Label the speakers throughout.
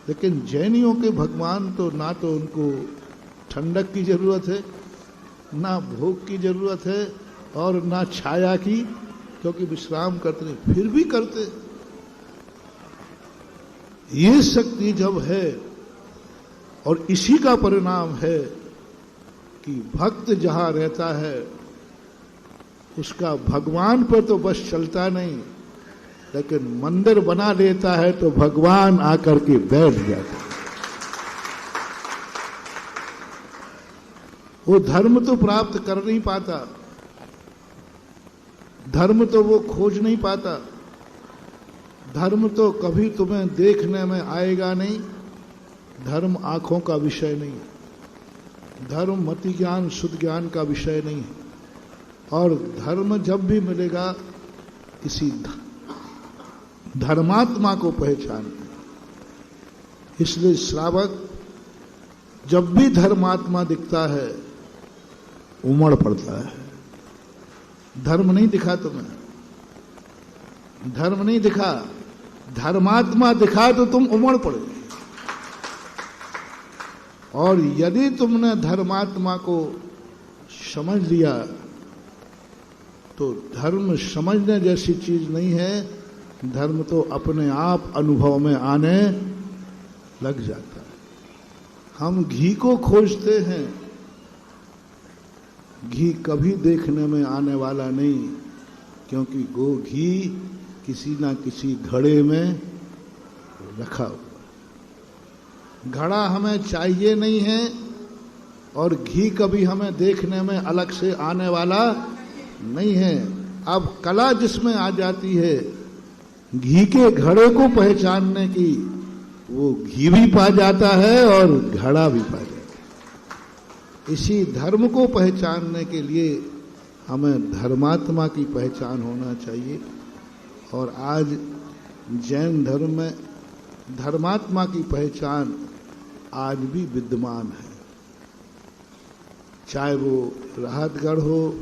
Speaker 1: लेकिन जैनियों के भगवान तो ना तो उनको ठंडक की जरूरत है, ना भोग की जरूरत है, और ना छाया की, क्योंकि विश्राम करते नहीं, फिर भी करते। ये शक्ति जब है, और इसी का परिणाम है कि भक्त जहां रहता है उसका भगवान पर तो बस चलता नहीं, लेकिन मंदिर बना लेता है तो भगवान आकर के बैठ जाता है। वो धर्म तो प्राप्त कर नहीं पाता, धर्म तो वो खोज नहीं पाता, धर्म तो कभी तुम्हें देखने में आएगा नहीं, धर्म आंखों का विषय नहीं, धर्म मति ज्ञान शुद्ध ज्ञान का विषय नहीं है। और धर्म जब भी मिलेगा किसी धर्मात्मा को पहचान। इसलिए श्रावक जब भी धर्मात्मा दिखता है उमड़ पड़ता है। धर्म नहीं दिखा तुम्हें, धर्म नहीं दिखा, धर्मात्मा दिखा तो तुम उमड़ पड़े। और यदि तुमने धर्मात्मा को समझ लिया तो धर्म समझने जैसी चीज नहीं है, धर्म तो अपने आप अनुभव में आने लग जाता है। हम घी को खोजते हैं, घी कभी देखने में आने वाला नहीं, क्योंकि वो घी किसी ना किसी घड़े में रखा हुआ। घड़ा हमें चाहिए नहीं है, और घी कभी हमें देखने में अलग से आने वाला नहीं है। अब कला जिसमें आ जाती है घी के घड़े को पहचानने की, वो घी भी पा जाता है और घड़ा भी पा जाता है। इसी धर्म को पहचानने के लिए हमें धर्मात्मा की पहचान होना चाहिए। और आज जैन धर्म में धर्मात्मा की पहचान आज भी विद्यमान है, चाहे वो राहतगढ़ हो,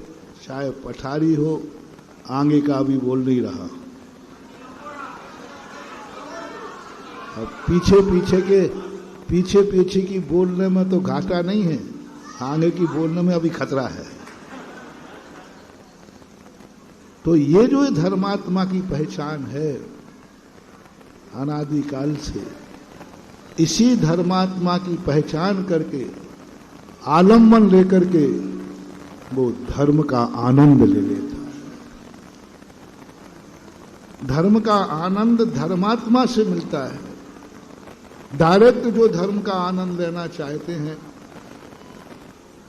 Speaker 1: चाहे पठारी हो, आगे का अभी बोल नहीं रहा। अब पीछे पीछे की बोलने में तो घाटा नहीं है, आगे की बोलने में अभी खतरा है। तो ये जो धर्मात्मा की पहचान है अनादिकाल से, इसी धर्मात्मा की पहचान करके आलम्बन लेकर के वो धर्म का आनंद ले लेता है। धर्म का आनंद धर्मात्मा से मिलता है। डायरेक्ट जो धर्म का आनंद लेना चाहते हैं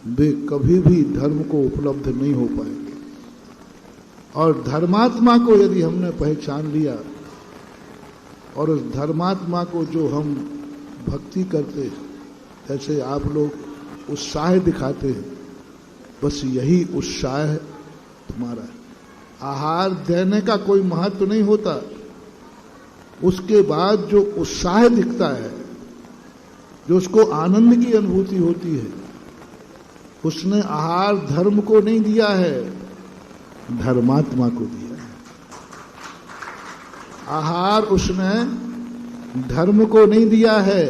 Speaker 1: वे कभी भी धर्म को उपलब्ध नहीं हो पाएंगे। और धर्मात्मा को यदि हमने पहचान लिया और उस धर्मात्मा को जो हम भक्ति करते हैं, जैसे आप लोग उत्साह दिखाते हैं, बस यही उत्साह तुम्हारा है। आहार देने का कोई महत्व नहीं होता, उसके बाद जो उत्साह दिखता है, जो उसको आनंद की अनुभूति होती है, उसने आहार धर्म को नहीं दिया है, धर्मात्मा को दिया है। आहार उसने धर्म को नहीं दिया है,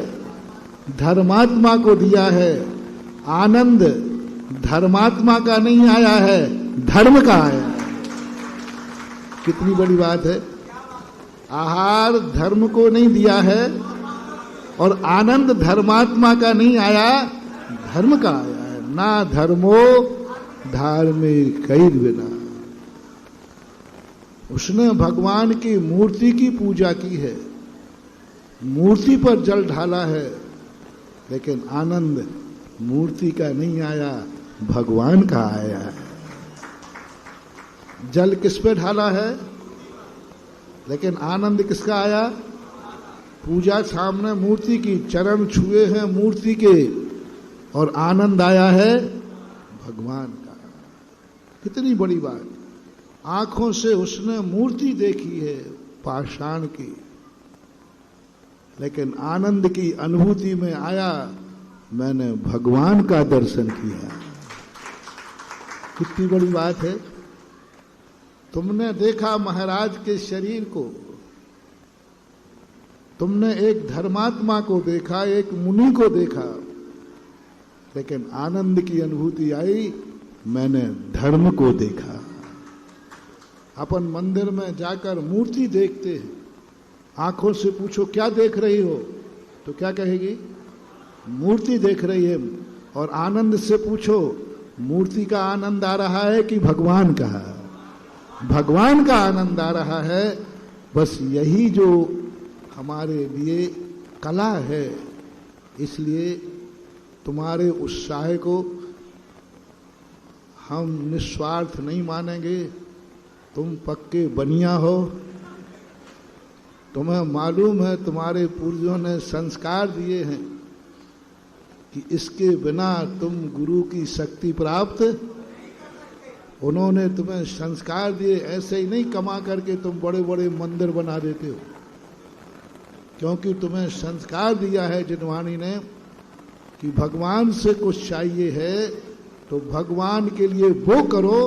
Speaker 1: धर्मात्मा को दिया है। आनंद धर्मात्मा का नहीं आया है, धर्म का आया है। कितनी बड़ी बात है। आहार धर्म को नहीं दिया है और आनंद धर्मात्मा का नहीं आया, धर्म का आया है। ना धर्मो धार्मिक कई बिना। उसने भगवान की मूर्ति की पूजा की है, मूर्ति पर जल ढाला है, लेकिन आनंद मूर्ति का नहीं आया, भगवान का आया है। जल किस पे ढाला है, लेकिन आनंद किसका आया? पूजा सामने मूर्ति की, चरण छुए हैं मूर्ति के, और आनंद आया है भगवान का। कितनी बड़ी बात। आंखों से उसने मूर्ति देखी है पाषाण की, लेकिन आनंद की अनुभूति में आया, मैंने भगवान का दर्शन किया। कितनी बड़ी बात है। तुमने देखा महाराज के शरीर को, तुमने एक धर्मात्मा को देखा, एक मुनि को देखा, लेकिन आनंद की अनुभूति आई, मैंने धर्म को देखा। अपन मंदिर में जाकर मूर्ति देखते हैं, आंखों से पूछो क्या देख रही हो, तो क्या कहेगी? मूर्ति देख रही है। और आनंद से पूछो, मूर्ति का आनंद आ रहा है कि भगवान का? भगवान का आनंद आ रहा है। बस यही जो हमारे लिए कला है, इसलिए तुम्हारे उत्साह को हम निस्वार्थ नहीं मानेंगे। तुम पक्के बनिया हो, तुम्हें मालूम है तुम्हारे पूर्वजों ने संस्कार दिए हैं कि इसके बिना तुम गुरु की शक्ति प्राप्त, उन्होंने तुम्हें संस्कार दिए। ऐसे ही नहीं कमा करके तुम बड़े बड़े मंदिर बना देते हो, क्योंकि तुम्हें संस्कार दिया है जिनवाणी ने कि भगवान से कुछ चाहिए है तो भगवान के लिए वो करो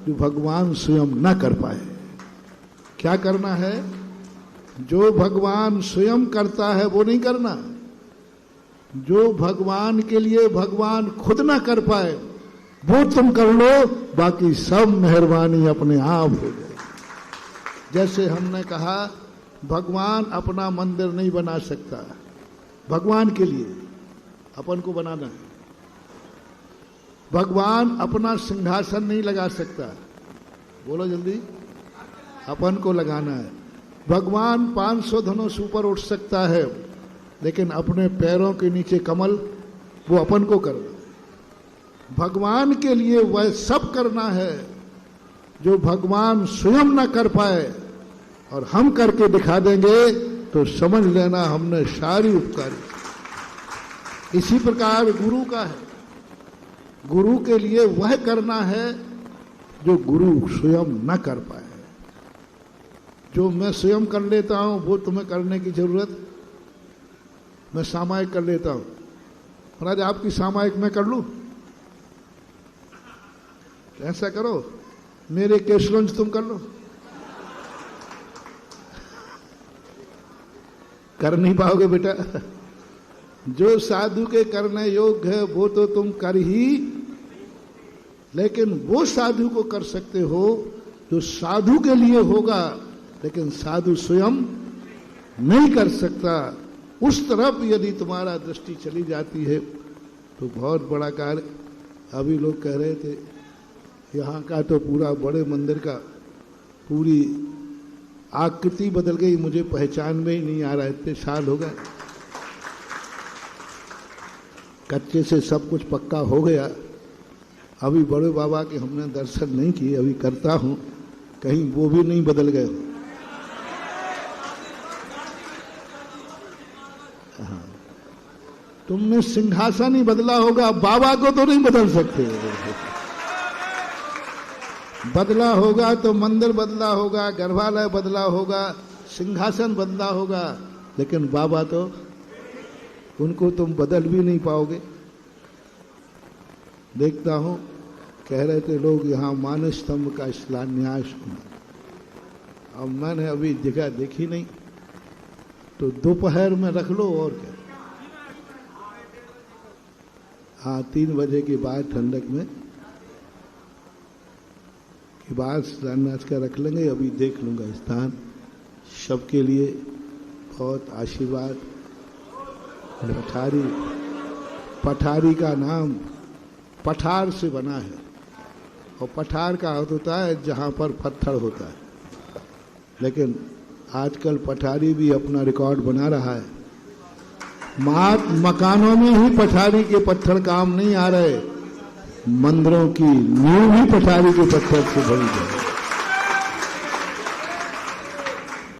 Speaker 1: जो भगवान स्वयं न कर पाए। क्या करना है? जो भगवान स्वयं करता है वो नहीं करना। जो भगवान के लिए भगवान खुद ना कर पाए वो तुम कर लो, बाकी सब मेहरबानी अपने आप हो जाए। जैसे हमने कहा, भगवान अपना मंदिर नहीं बना सकता, भगवान के लिए अपन को बनाना है। भगवान अपना सिंहासन नहीं लगा सकता, बोलो जल्दी, अपन को लगाना है। भगवान 500 धनुष ऊपर उठ सकता है, लेकिन अपने पैरों के नीचे कमल, वो अपन को करना है। भगवान के लिए वह सब करना है जो भगवान स्वयं न कर पाए, और हम करके दिखा देंगे तो समझ लेना हमने सारी उपकारी। इसी प्रकार गुरु का है, गुरु के लिए वह करना है जो गुरु स्वयं न कर पाए। जो मैं स्वयं कर लेता हूं वो तुम्हें करने की जरूरत, मैं सामायिक कर लेता हूं। महाराज आपकी सामायिक मैं कर लूं, ऐसा करो, मेरे केशलंज तुम कर लो। कर नहीं पाओगे बेटा। जो साधु के करने योग्य है वो तो तुम कर ही, लेकिन वो साधु को कर सकते हो जो साधु के लिए होगा, लेकिन साधु स्वयं नहीं कर सकता। उस तरफ यदि तुम्हारा दृष्टि चली जाती है तो बहुत बड़ा कार्य। अभी लोग कह रहे थे यहाँ का तो पूरा बड़े मंदिर का पूरी आकृति बदल गई, मुझे पहचान में ही नहीं आ रहा है, इतने साल हो गए। कच्चे से सब कुछ पक्का हो गया। अभी बड़े बाबा के हमने दर्शन नहीं किए, अभी करता हूँ, कहीं वो भी नहीं बदल गए। हाँ, तुमने सिंहासन ही बदला होगा, बाबा को तो नहीं बदल सकते। बदला होगा तो मंदिर बदला होगा, गर्भालय बदला होगा, सिंहासन बदला होगा, लेकिन बाबा तो उनको तुम बदल भी नहीं पाओगे। देखता हूं, कह रहे थे लोग यहाँ मानस स्तंभ का शिलान्यास होना। अब मैंने अभी जगह देखी नहीं, तो दोपहर में रख लो और क्या। हाँ, 3 बजे के बाद ठंडक में के बाद शिलान्यास का रख लेंगे। अभी देख लूंगा स्थान। सबके लिए बहुत आशीर्वाद। पठारी का नाम पठार से बना है, और पठार का अर्थ होता है जहाँ पर पत्थर होता है, लेकिन आजकल पठारी भी अपना रिकॉर्ड बना रहा है। मकानों में ही पठारी के पत्थर काम नहीं आ रहे, मंदिरों की नींव भी पठारी के पत्थर से भरी है।